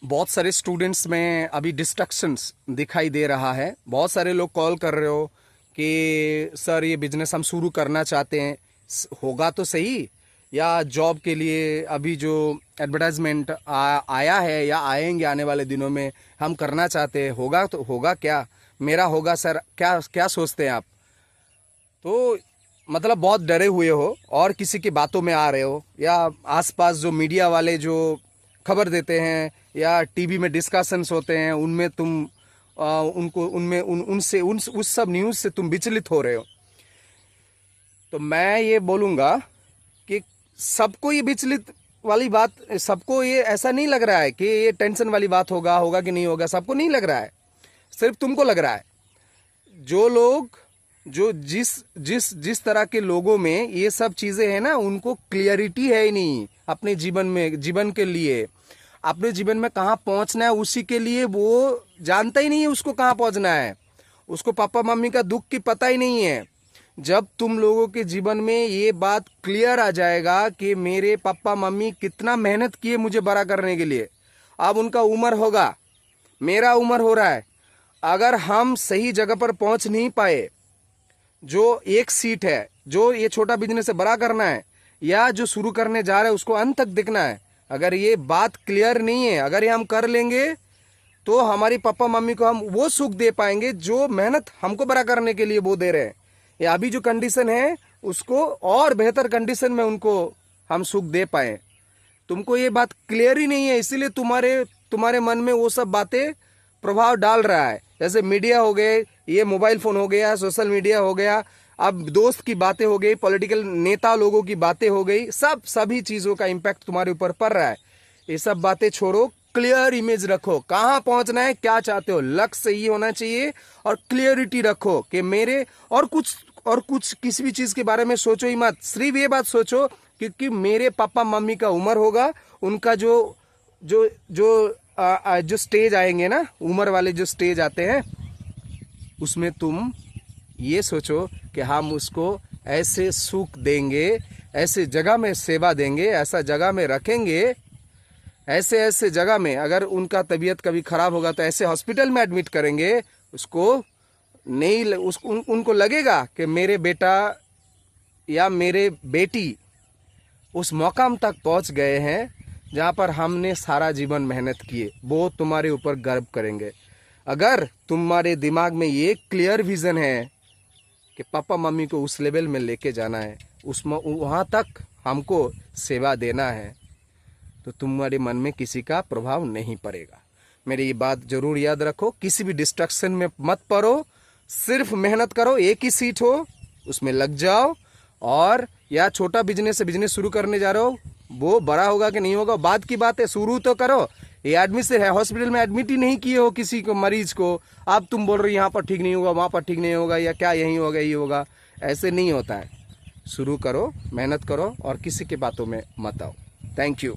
बहुत सारे स्टूडेंट्स में अभी डिस्ट्रक्शंस दिखाई दे रहा है। बहुत सारे लोग कॉल कर रहे हो कि सर ये बिजनेस हम शुरू करना चाहते हैं, होगा तो सही, या जॉब के लिए अभी जो एडवर्टाइजमेंट आया है या आएंगे आने वाले दिनों में हम करना चाहते हैं, होगा तो होगा क्या, मेरा होगा सर, क्या क्या सोचते हैं आप? तो मतलब बहुत डरे हुए हो और किसी की बातों में आ रहे हो, या आसपास जो मीडिया वाले जो खबर देते हैं या टीवी में डिस्कशंस होते हैं उनमें तुम उनको उनमें उनसे उस सब न्यूज़ से तुम विचलित हो रहे हो। तो मैं ये बोलूँगा कि सबको ये विचलित वाली बात, सबको ये ऐसा नहीं लग रहा है कि ये टेंशन वाली बात होगा कि नहीं होगा, सबको नहीं लग रहा है, सिर्फ तुमको लग रहा है। जो लोग जो जिस जिस जिस तरह के लोगों में ये सब चीज़ें हैं ना, उनको क्लियरिटी है ही नहीं अपने जीवन में, जीवन के लिए, अपने जीवन में कहाँ पहुँचना है उसी के लिए वो जानता ही नहीं है उसको कहाँ पहुँचना है। उसको पापा मम्मी का दुख की पता ही नहीं है। जब तुम लोगों के जीवन में ये बात क्लियर आ जाएगा कि मेरे पापा मम्मी कितना मेहनत किए मुझे बड़ा करने के लिए, अब उनका उम्र होगा, मेरा उम्र हो रहा है, अगर हम सही जगह पर पहुंच नहीं पाए, जो एक सीट है, जो ये छोटा बिजनेस है बड़ा करना है या जो शुरू करने जा रहे हैं उसको अंत तक देखना है, अगर ये बात क्लियर नहीं है, अगर ये हम कर लेंगे तो हमारी पापा मम्मी को हम वो सुख दे पाएंगे जो मेहनत हमको बड़ा करने के लिए वो दे रहे हैं, या अभी जो कंडीशन है उसको और बेहतर कंडीशन में उनको हम सुख दे पाए। तुमको ये बात क्लियर ही नहीं है, इसीलिए तुम्हारे मन में वो सब बातें प्रभाव डाल रहा है। जैसे मीडिया हो गए, ये मोबाइल फ़ोन हो गया, सोशल मीडिया हो गया, अब दोस्त की बातें हो गई, पॉलिटिकल नेता लोगों की बातें हो गई, सभी चीज़ों का इम्पैक्ट तुम्हारे ऊपर पड़ रहा है। ये सब बातें छोड़ो, क्लियर इमेज रखो, कहाँ पहुँचना है, क्या चाहते हो, लक्ष्य सही होना चाहिए और क्लियरिटी रखो कि मेरे और कुछ किसी भी चीज़ के बारे में सोचो ही मत। सिर्फ ये बात सोचो क्योंकि मेरे पापा मम्मी का उम्र होगा, उनका जो जो जो जो स्टेज आएंगे ना, उम्र वाले जो स्टेज आते हैं, उसमें तुम ये सोचो कि हम उसको ऐसे सुख देंगे, ऐसे जगह में सेवा देंगे, ऐसा जगह में रखेंगे, ऐसे जगह में अगर उनका तबीयत कभी खराब होगा तो ऐसे हॉस्पिटल में एडमिट करेंगे, उसको नहीं उनको लगेगा कि मेरे बेटा या मेरे बेटी उस मकाम तक पहुंच गए हैं जहां पर हमने सारा जीवन मेहनत किए, वो तुम्हारे ऊपर गर्व करेंगे। अगर तुम्हारे दिमाग में ये क्लियर विजन है कि पापा मम्मी को उस लेवल में लेके जाना है, उसमें वहाँ तक हमको सेवा देना है, तो तुम्हारे मन में किसी का प्रभाव नहीं पड़ेगा। मेरी ये बात जरूर याद रखो, किसी भी डिस्ट्रक्शन में मत पड़ो, सिर्फ मेहनत करो, एक ही सीट हो उसमें लग जाओ, और या छोटा बिजनेस से बिजनेस शुरू करने जा रहे हो, वो बड़ा होगा कि नहीं होगा बात की बात है, शुरू तो करो। ये एडमिट से है, हॉस्पिटल में एडमिट ही नहीं किए हो किसी को, मरीज को, अब तुम बोल रहे हो यहाँ पर ठीक नहीं होगा, वहाँ पर ठीक नहीं होगा, या क्या यही होगा ये होगा, ऐसे नहीं होता है। शुरू करो, मेहनत करो और किसी की बातों में मत आओ। Thank you.